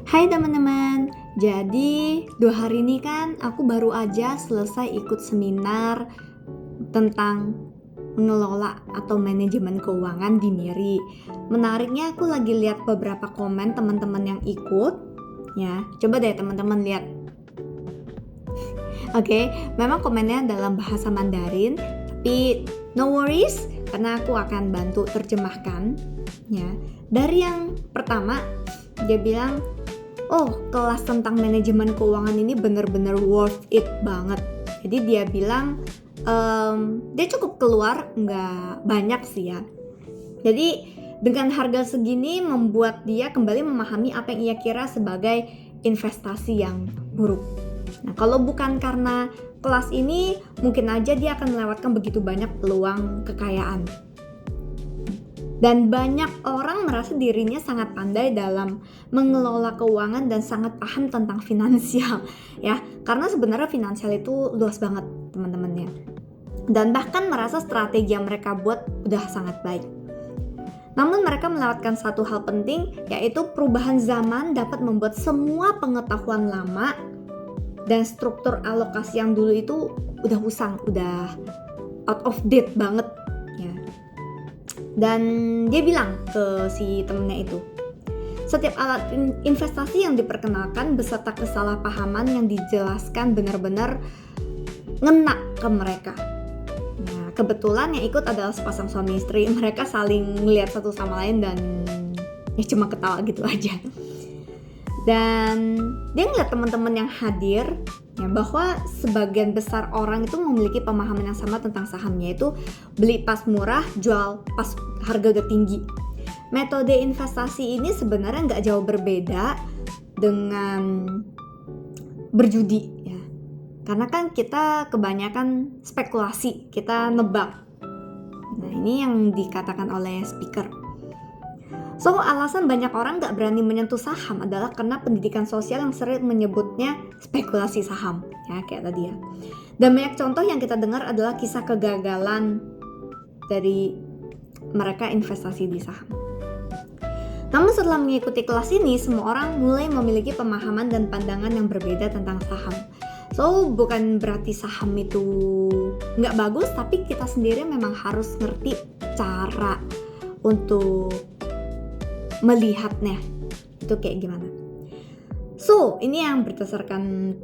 Hai teman-teman, jadi 2 hari ini kan aku baru aja selesai ikut seminar tentang mengelola atau manajemen keuangan di MIRI. Menariknya aku lagi lihat beberapa komen teman-teman yang ikut, ya. Coba deh teman-teman lihat. Oke, memang komennya dalam bahasa Mandarin, tapi no worries karena aku akan bantu terjemahkan, ya. Dari yang pertama, dia bilang, oh, kelas tentang manajemen keuangan ini bener-bener worth it banget. Jadi dia bilang dia cukup keluar, nggak banyak sih ya. Jadi dengan harga segini membuat dia kembali memahami apa yang ia kira sebagai investasi yang buruk. Nah, kalau bukan karena kelas ini, mungkin aja dia akan melewatkan begitu banyak peluang kekayaan. Dan banyak orang merasa dirinya sangat pandai dalam mengelola keuangan dan sangat paham tentang finansial, ya. Karena sebenarnya finansial itu luas banget teman-temannya. Dan bahkan merasa strategi yang mereka buat udah sangat baik. Namun mereka melewatkan satu hal penting, yaitu perubahan zaman dapat membuat semua pengetahuan lama dan struktur alokasi yang dulu itu udah usang, udah out of date banget, ya. Dan dia bilang ke si temennya itu, setiap alat investasi yang diperkenalkan beserta kesalahpahaman yang dijelaskan benar-benar ngena ke mereka. Nah, kebetulan yang ikut adalah sepasang suami istri, mereka saling melihat satu sama lain dan ya cuma ketawa gitu aja. Dan dia ngeliat teman-teman yang hadir, ya, bahwa sebagian besar orang itu memiliki pemahaman yang sama tentang sahamnya, itu beli pas murah, jual pas harga udah tinggi. Metode investasi ini sebenarnya nggak jauh berbeda dengan berjudi, ya. Karena kan kita kebanyakan spekulasi, kita nebak. Nah, ini yang dikatakan oleh speaker. So, alasan banyak orang gak berani menyentuh saham adalah karena pendidikan sosial yang sering menyebutnya spekulasi saham, ya, kayak tadi ya. Dan banyak contoh yang kita dengar adalah kisah kegagalan dari mereka investasi di saham. Namun setelah mengikuti kelas ini, semua orang mulai memiliki pemahaman dan pandangan yang berbeda tentang saham. So, bukan berarti saham itu gak bagus, tapi kita sendiri memang harus ngerti cara untuk melihatnya itu kayak gimana. So, ini yang berdasarkan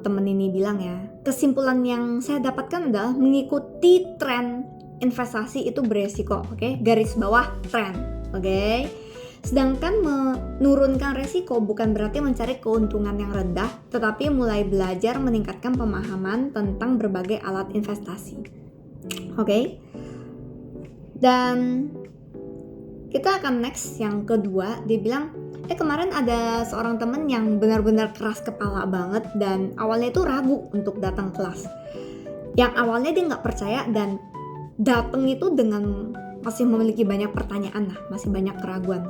temen ini bilang ya. Kesimpulan yang saya dapatkan adalah mengikuti tren investasi itu beresiko, oke? Garis bawah tren, oke? Sedangkan menurunkan resiko bukan berarti mencari keuntungan yang rendah, tetapi mulai belajar meningkatkan pemahaman tentang berbagai alat investasi. Oke? Dan kita akan next yang kedua. Dia bilang, kemarin ada seorang temen yang benar-benar keras kepala banget dan awalnya itu ragu untuk datang kelas. Yang awalnya dia nggak percaya dan datang itu dengan masih memiliki banyak pertanyaan lah, masih banyak keraguan.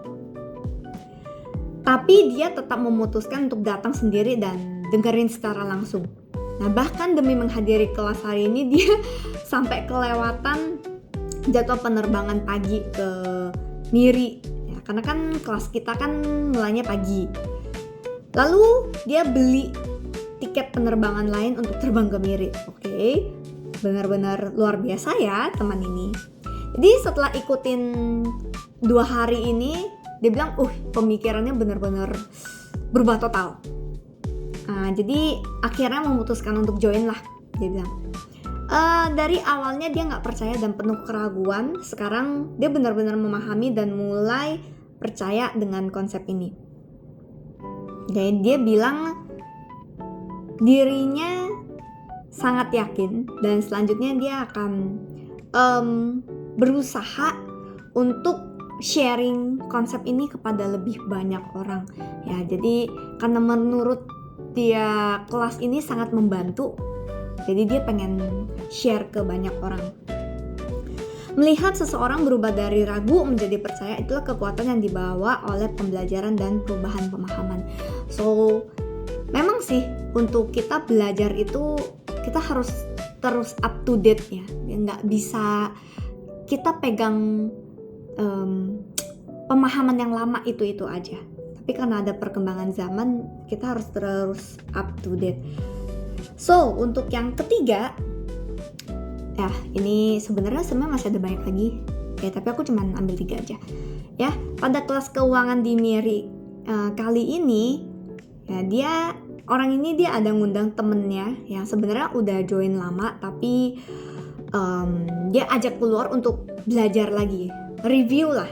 Tapi dia tetap memutuskan untuk datang sendiri dan dengerin secara langsung. Nah, bahkan demi menghadiri kelas hari ini dia sampai kelewatan jadwal penerbangan pagi ke MIRI, ya, karena kan kelas kita kan mulainya pagi. Lalu dia beli tiket penerbangan lain untuk terbang ke MIRI. Oke, benar-benar luar biasa ya teman ini. Jadi setelah ikutin 2 hari ini, dia bilang, pemikirannya benar-benar berubah total. Nah, jadi akhirnya memutuskan untuk join lah, dia bilang. Dari awalnya dia nggak percaya dan penuh keraguan, sekarang dia benar-benar memahami dan mulai percaya dengan konsep ini. Jadi dia bilang dirinya sangat yakin dan selanjutnya dia akan berusaha untuk sharing konsep ini kepada lebih banyak orang. Ya, jadi karena menurut dia kelas ini sangat membantu, jadi dia pengen share ke banyak orang. Melihat seseorang berubah dari ragu menjadi percaya, itulah kekuatan yang dibawa oleh pembelajaran dan perubahan pemahaman. So, memang sih untuk kita belajar itu kita harus terus up to date ya. Nggak bisa kita pegang pemahaman yang lama itu aja. Tapi karena ada perkembangan zaman, kita harus terus up to date. So, untuk yang ketiga, ini sebenarnya masih ada banyak lagi. Tapi aku cuma ambil 3 aja. Ya, pada kelas keuangan di Miri kali ini, ya orang ini dia ada ngundang temennya yang sebenarnya udah join lama, tapi dia ajak keluar untuk belajar lagi, review lah.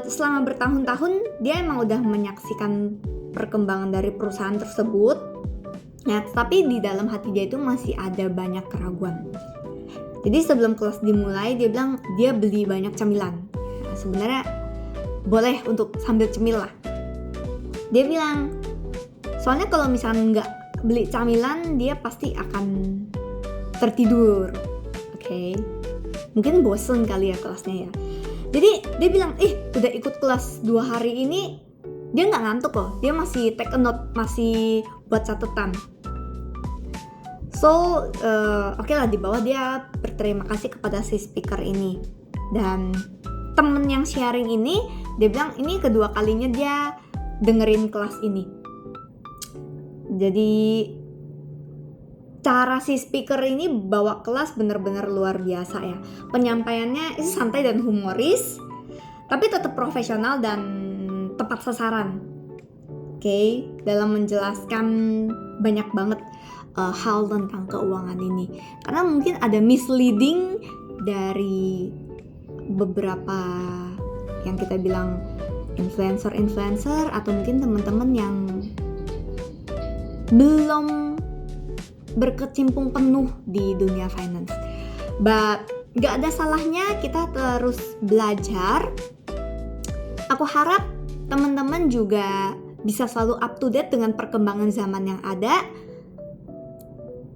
Selama bertahun-tahun dia emang udah menyaksikan perkembangan dari perusahaan tersebut, ya, tapi di dalam hati dia itu masih ada banyak keraguan. Jadi sebelum kelas dimulai dia bilang dia beli banyak camilan. Sebenarnya boleh untuk sambil cemil lah. Dia bilang soalnya kalau misalnya nggak beli camilan dia pasti akan tertidur. Oke. Mungkin bosen kali ya kelasnya ya. Jadi dia bilang, udah ikut kelas 2 hari ini, dia nggak ngantuk loh. Dia masih take a note, masih buat catatan. So, oke lah, di bawah dia berterima kasih kepada si speaker ini. Dan temen yang sharing ini, dia bilang ini kedua kalinya dia dengerin kelas ini. Jadi cara si speaker ini bawa kelas bener-bener luar biasa ya. Penyampaiannya itu santai dan humoris, tapi tetap profesional dan tepat sasaran. Oke, dalam menjelaskan banyak banget hal tentang keuangan ini. Karena mungkin ada misleading dari beberapa yang kita bilang influencer atau mungkin teman-teman yang belum berkecimpung penuh di dunia finance. But gak ada salahnya kita terus belajar. Aku harap teman-teman juga bisa selalu up to date dengan perkembangan zaman yang ada.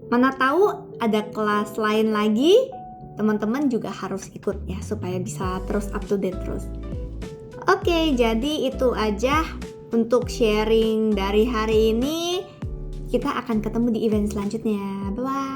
Mana tahu ada kelas lain lagi, teman-teman juga harus ikut ya supaya bisa terus up to date terus. Oke, jadi itu aja untuk sharing dari hari ini. Kita akan ketemu di event selanjutnya. Bye-bye.